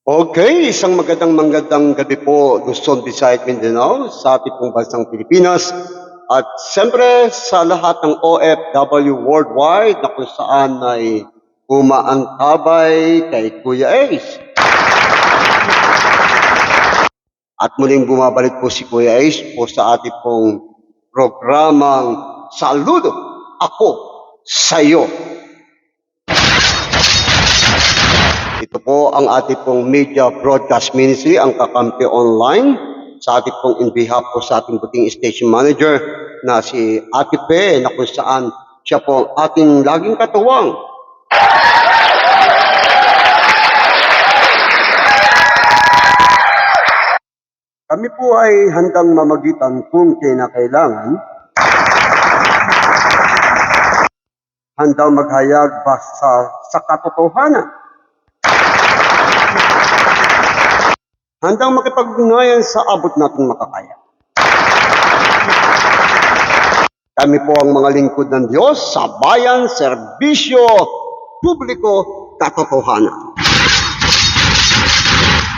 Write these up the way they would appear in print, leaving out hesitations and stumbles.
Okay, isang magandang gabi po, Luzon, Visayas, Mindanao, sa ating pong bansang Pilipinas. At siyempre sa lahat ng OFW worldwide na kung saan ay umaantabay kay Kuya Ace. At muling bumabalik po si Kuya Ace po sa ating pong programang Saludo Ako Sa'yo. Ito po ang ating pong media broadcast ministry, ang Kakampi Online, sa ating pong in behalf po sa ating buting station manager na si Ate Pe, na kung saan siya po ang ating laging katuwang. Kami po ay handang mamagitan kung kinakailangan, handang maghayag basta sa katotohanan, handang makipag-ugnayan sa abot nating makakaya. Kami po ang mga lingkod ng Diyos sa bayan, serbisyo, publiko, katotohanan.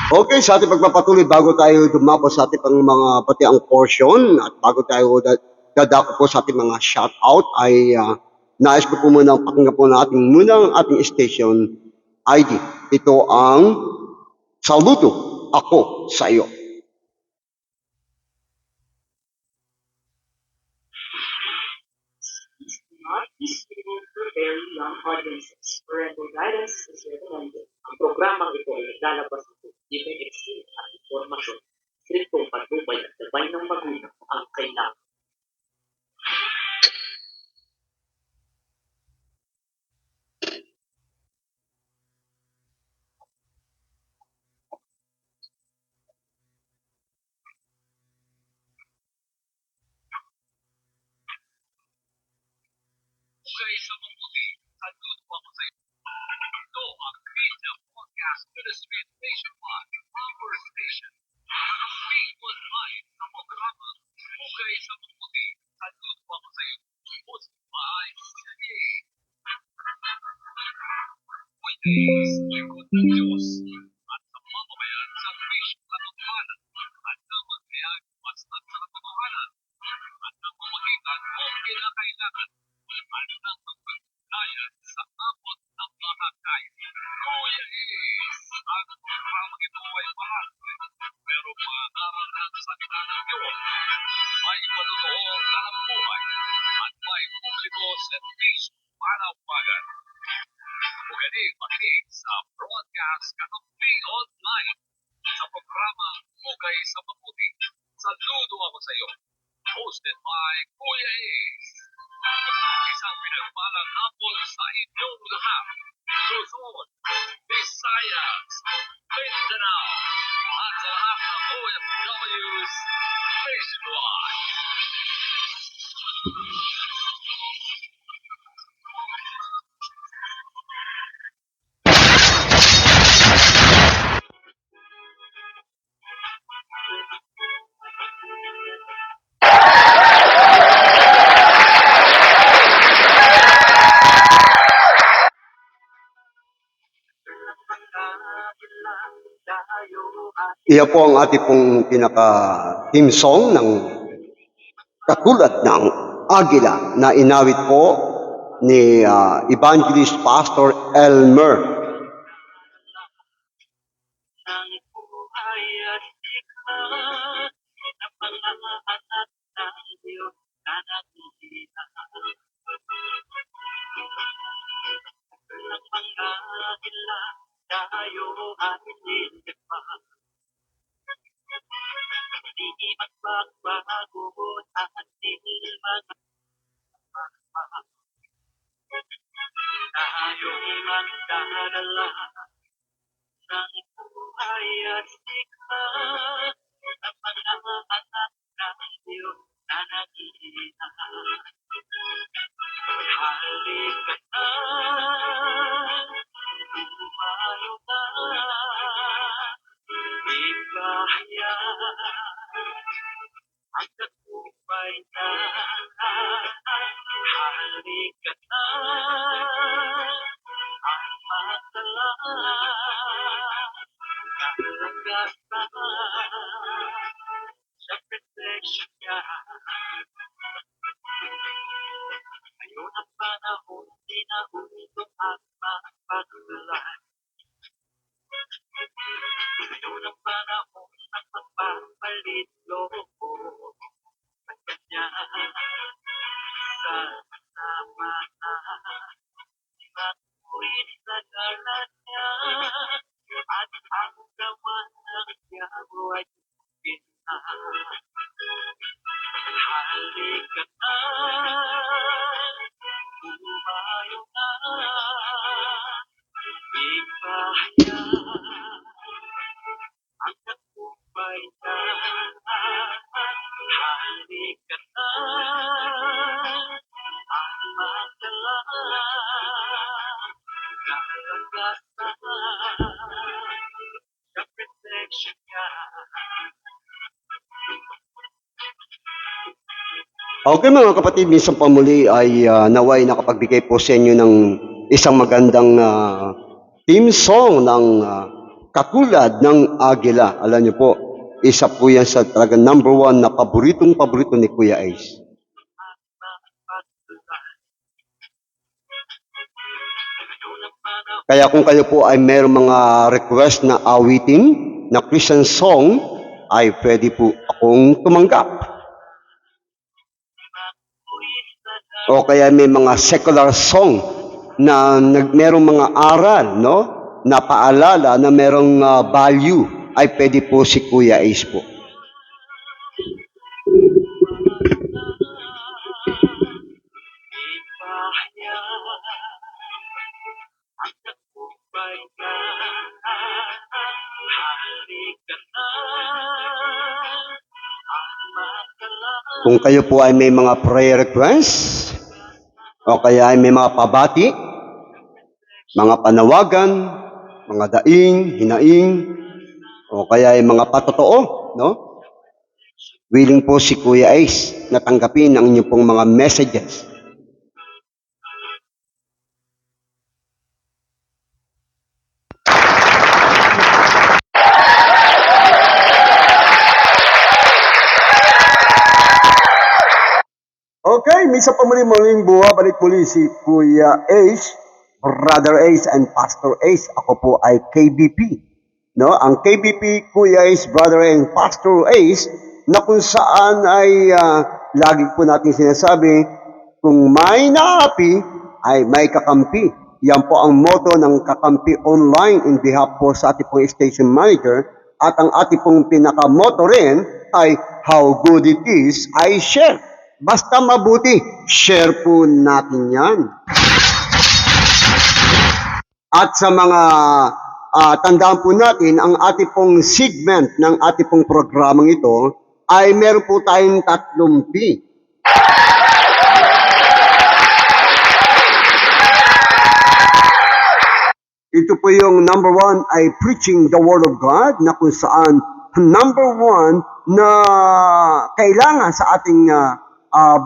Okay, sa ating pagpapatuloy, bago tayo dumapo sa ating pang mga batiang portion at bago tayo dadako po sa ating mga shoutout, ay nais ko po muna pakinggan po natin muna ang ating station ID. Ito ang Saludo Ako Sa Iyo. Not distributed for very young audiences. Parental guidance is recommended. Ang programang ito ay naglalabas ng giving extreme at informasyon. Striktong patnubay at gabay ng magulang ang kailangan. Okay, sa mabuti, saludo ako sa iyo. Ito ang Media Podcast Ministry nationwide, our station. Nakapi online sa programa. Okay, sa mabuti, saludo ako sa iyo. Hosted by CA. Pwede, lingkod ng Diyos at sa mamamayan sa Kristo katotohanan at na maghayag basta sa katotohanan at na mamagitan kung kinakailangan at na magpagdayan sa abot ng makakaya. Kuya Ace, ang programang ito ay mahal, pero maaral ng salita ng Diyos. May malutoong dalambuhay at may publiko servisyo panawagan. Magaling makinig sa broadcast Kakampi Online sa programa Hugay sa Mabuti. Saludo ako sa iyo. Hosted by Kuya Ace. Isang pinagpalang hapon sa inyong lahat. Luzon, Visayas, Mindanao, at sa lahat ng OFWs nationwide. Iyan po ang ating pong pinaka-theme song ng katulad ng Agila na inawit po ni Evangelist Pastor Elmer. protection niya. Ngayon ang panahon, di na humito at mapagdalay. Ngayon ang panahon ng magpapalit loob ng kanya. Sama na matuwid sa galan niya at ang gawan ng diabo ay pina. Halika na, bumayo na, ipahaya ang tagumpay niya. Halika na, ang magdala, kalagasan sa protection niya. Okay mga kapatid, minsan pa muli ay naway nakapagbigay po sa inyo ng isang magandang theme song ng katulad ng Agila. Alam niyo po, isa po yan sa talagang number 1 na paborito ni Kuya Ace. Kaya kung kayo po ay mayroong mga request na awitin, na Christian song, ay pwede po akong tumanggap. O kaya may mga secular song na merong mga aral, no? Na paalala na merong value, ay pwede po si Kuya Ace po. Ipahaya ang tagumpay niya. Halika na, ang magdala. Kung kayo po ay may mga prayer requests, o kaya ay may mga pabati, mga panawagan, mga daing, hinaing, o kaya ay mga patotoo, no? Willing po si Kuya Ace na tanggapin ang inyong pong mga messages. Okay, minsan pa muling balik muli si Kuya Ace, Brother Ace and Pastor Ace. Ako po ay KBP. No, ang KBP, Kuya Ace, Brother and Pastor Ace, na kung saan ay lagi po natin sinasabi, kung may naapi, ay may kakampi. Yan po ang motto ng Kakampi Online in behalf po sa ating pong station manager. At ang ating pong pinaka-motto rin ay, how good it is, I share. Basta mabuti, share po natin yan. At sa mga tandaan po natin, ang ating pong segment ng ating pong programang ito ay meron po tayong 3 P. Ito po yung number 1 ay preaching the word of God, na kung saan number 1 na kailangan sa ating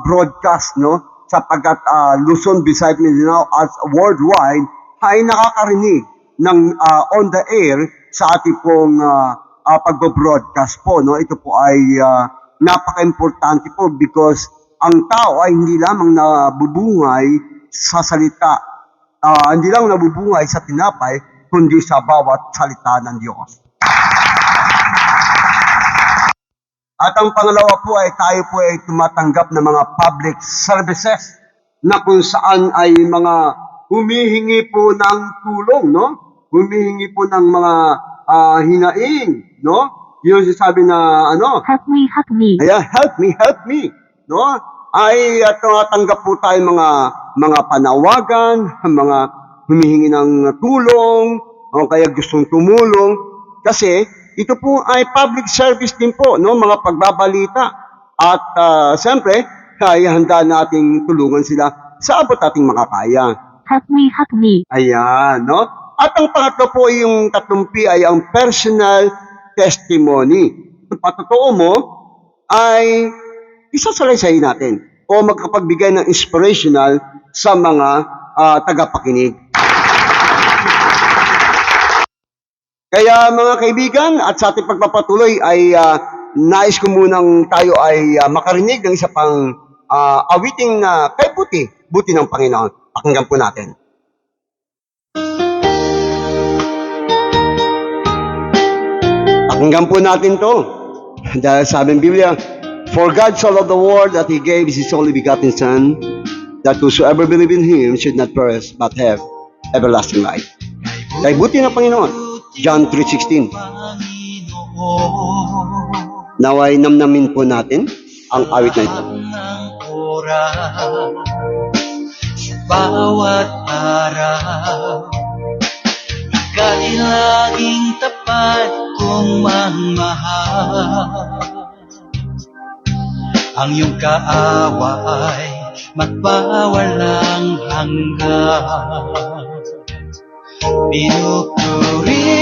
broadcast, no? Sapagkat Luzon, Visayas, Mindanao as worldwide ay nakakarinig ng on the air sa ating pong pagbo-broadcast po, no? Ito po ay napaka-importante po because ang tao ay hindi lamang nabubungay sa salita, hindi lang nabubungay sa tinapay, kundi sa bawat salita ng Diyos. At ang pangalawa po ay tayo po ay tumatanggap ng mga public services na kung saan ay mga humihingi po ng tulong, no? Humihingi po ng mga hinaing, no? Yung sabi na ano? Help me. Ayan, help me, no? Ay tumatanggap po tayo mga panawagan, mga humihingi ng tulong, o kaya gustong tumulong, kasi ito po ay public service din po, no? Mga pagbabalita. At siyempre, kaya handa nating tulungan sila sa abot ating makakaya. Help me. Ayan, no? At ang pangatlo po, yung 3 P ay ang personal testimony. Ang patotoo mo ay isasalaysay natin o magkapagbigay ng inspirational sa mga tagapakinig. Kaya mga kaibigan, at sa ating pagpapatuloy ay nais ko munang tayo ay makarinig ng isa pang awiting na kay buti ng Panginoon. Pakinggan po natin. Pakinggan po natin to. Dahil sabi ng Biblia, "For God so loved the world that He gave His only begotten Son, that whosoever believe in Him should not perish but have everlasting life." Kay buti ng Panginoon. John 3:16. Naway namnamin po natin ang awit na ito. Bawat araw, ika'y laging tapat kong magmahal. Ang iyong kaawa ay magpawalang hanggan. Pinupuri,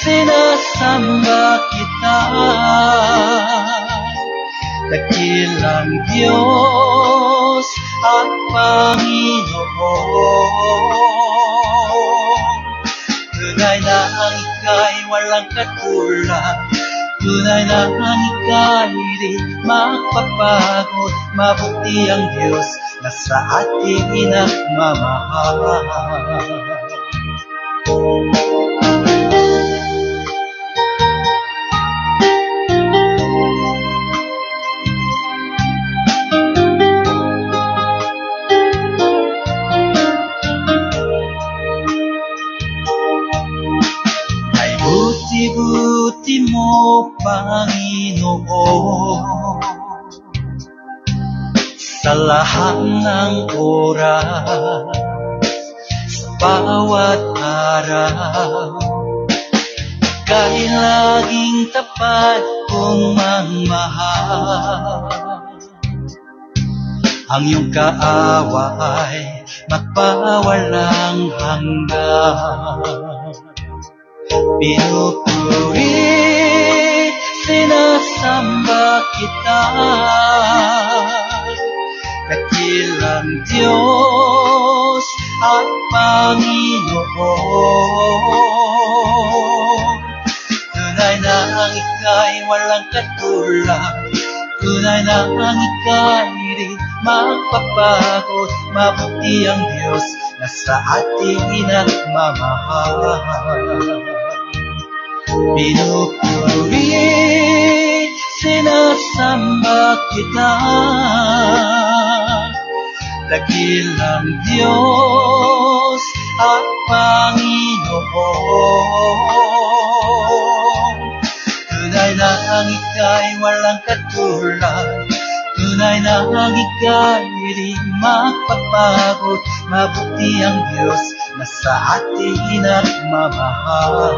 sinasamba kita, dakilang Diyos at Panginoon. Tunay na ang ika'y walang katulad, tunay na ang ika'y di magpapagod. Mabuti ang Diyos na sa ating inagmamahal. Ay buti-buti mo, Panginoon, sa lahat ng oras, sa bawat araw, ika'y laging tapat kong magmahal. Ang iyong kaawa ay magpawalang hanggan. Pinupuri, sinasamba kita, dakilang Diyos at Panginoon. Tunay na ang ika'y walang katulad, tunay na ang ika'y di magpapagod. Mabuti ang Diyos na sa ating inagmamahal. Pinupuri, sinasamba kita, dakilang Diyos at Panginoon. Tunay na ang ika'y walang katulad, tunay na ang ika'y di magpapagod. Mabuti ang Diyos na sa ating inagmamahal.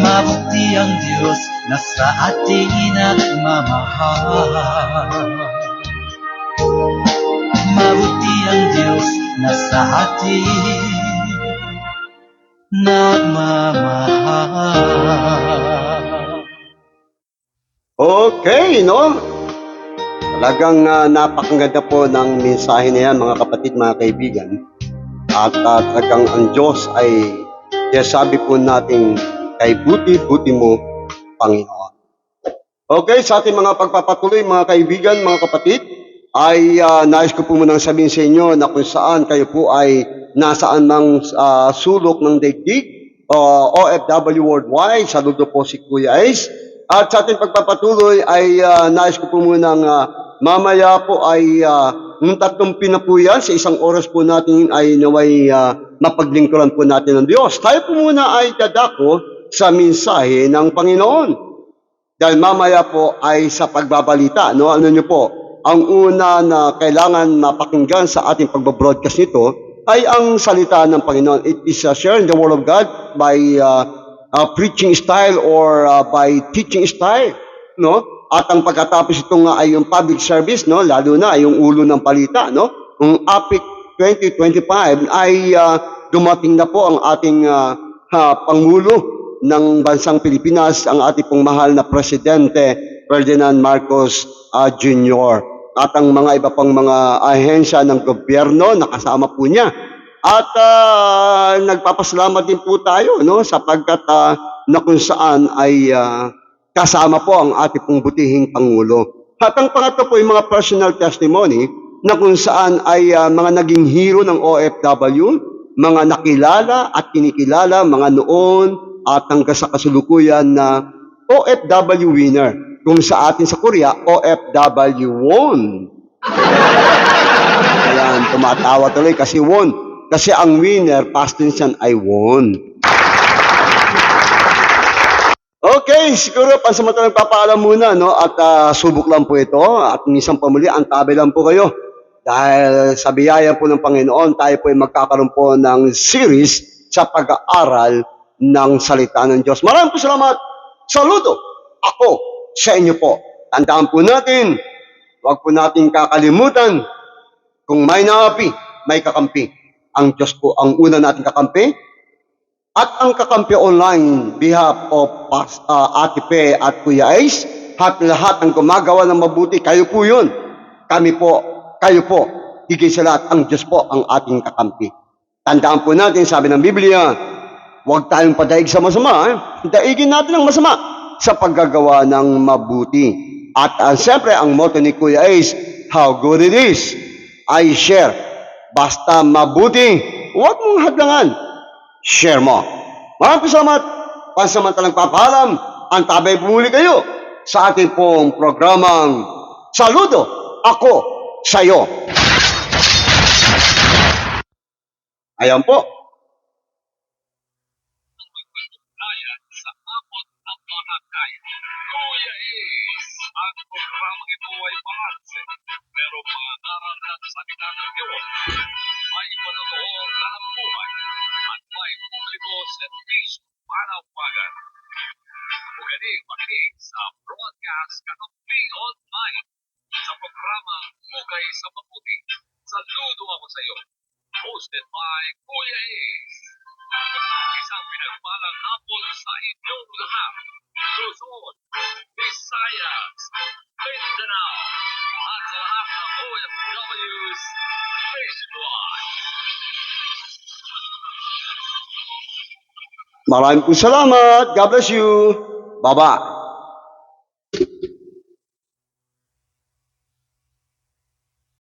Mabuti ang Diyos na sa ating inagmamahal. Mabuti ang Diyos na sa ating nagmamahal. Okay, no? Talagang napakaganda po ng mensahe na yan, mga kapatid, mga kaibigan. At talagang ang Diyos ay sabi po natin, kay buti mo, Panginoon. Okay, sa ating mga pagpapatuloy, mga kaibigan, mga kapatid, ay nais ko po munang sabihin sa inyo na kung saan kayo po ay nasaan ng sulok ng daigdig, OFW Worldwide, saludo po si Kuya Ace. At sa ating pagpapatuloy ay nais ko po munang mamaya po ay ng 30 na po yan, sa isang oras po natin ay naway mapaglingkuran po natin ng Diyos. Tayo po muna ay dadako sa mensahe ng Panginoon. Dahil mamaya po ay sa pagbabalita, no? Ano nyo po? Ang una na kailangan mapakinggan sa ating pagbabroadcast nito ay ang salita ng Panginoon. It is sharing the Word of God by preaching style or by teaching style, no? At ang pagkatapos ito nga ay yung public service, no? Lalo na ay yung ulo ng balita, no? Ang APIC 2025 ay dumating na po ang ating Pangulo ng bansang Pilipinas, ang ating pong mahal na Presidente Ferdinand Marcos Jr. At ang mga iba pang mga ahensya ng gobyerno nakasama po niya. At nagpapasalamat din po tayo, no, sapagkat na kung saan ay kasama po ang ating pong butihing Pangulo. At ang pangatlo po yung mga personal testimony na kung saan ay mga naging hero ng OFW, mga nakilala at kinikilala, mga noon at hanggang sa kasulukuyan na OFW winner. Kung sa atin sa Korea, OFW won. Ayan, tumatawa tuloy kasi won. Kasi ang winner, past tense yan, ay won. Okay, siguro pansamantalang papaalam muna, no? At subok lang po ito. At minsan pa muli, antabay lang po kayo. Dahil sa biyaya po ng Panginoon, tayo po ay magkakaroon po ng series sa pag-aaral ng salita ng Diyos. Maraming po salamat. Saludo ako sa inyo po. Tandaan po natin, huwag po natin kakalimutan, kung may naapi, may kakampi. Ang Diyos po ang una nating kakampi. At ang kakampi online, behalf of Ate Pe at Kuya Ace, at lahat ang gumagawa ng mabuti, kayo po yun. Kami po, kayo po. Higit sa lahat, ang Diyos po ang ating kakampi. Tandaan po natin, sabi ng Biblia, huwag tayong padaig sa masama. Daigin natin ang masama sa paggagawa ng mabuti. At siyempre, ang motto ni Kuya Ace, how good it is, I share. Basta mabuti, huwag mong hadlangan. Share mo. Maraming salamat. Pansamantalang papaalam, antabay pumuli kayo sa ating pong programang Saludo Ako Sa'yo. Ayan po. Magpatunayan sa abot ng mga kaya. Kuya Ace, ang programang ito ay balanse, pero pangaral ng salita ng Diyos. May panonood dalang buhay at may publiko servisyo panawagan. Magaling makinig sa broadcast Kakampi Online sa programa Mugay sa Mabuti. Saludo ako sa iyo. Hosted by Kuya Ace. Isang pinagpalang hapon sa inyong lahat. Luzon, Visayas, Mindanao, at sa lahat ng OFWs nationwide. Maraming po salamat. God bless you. Bye-bye.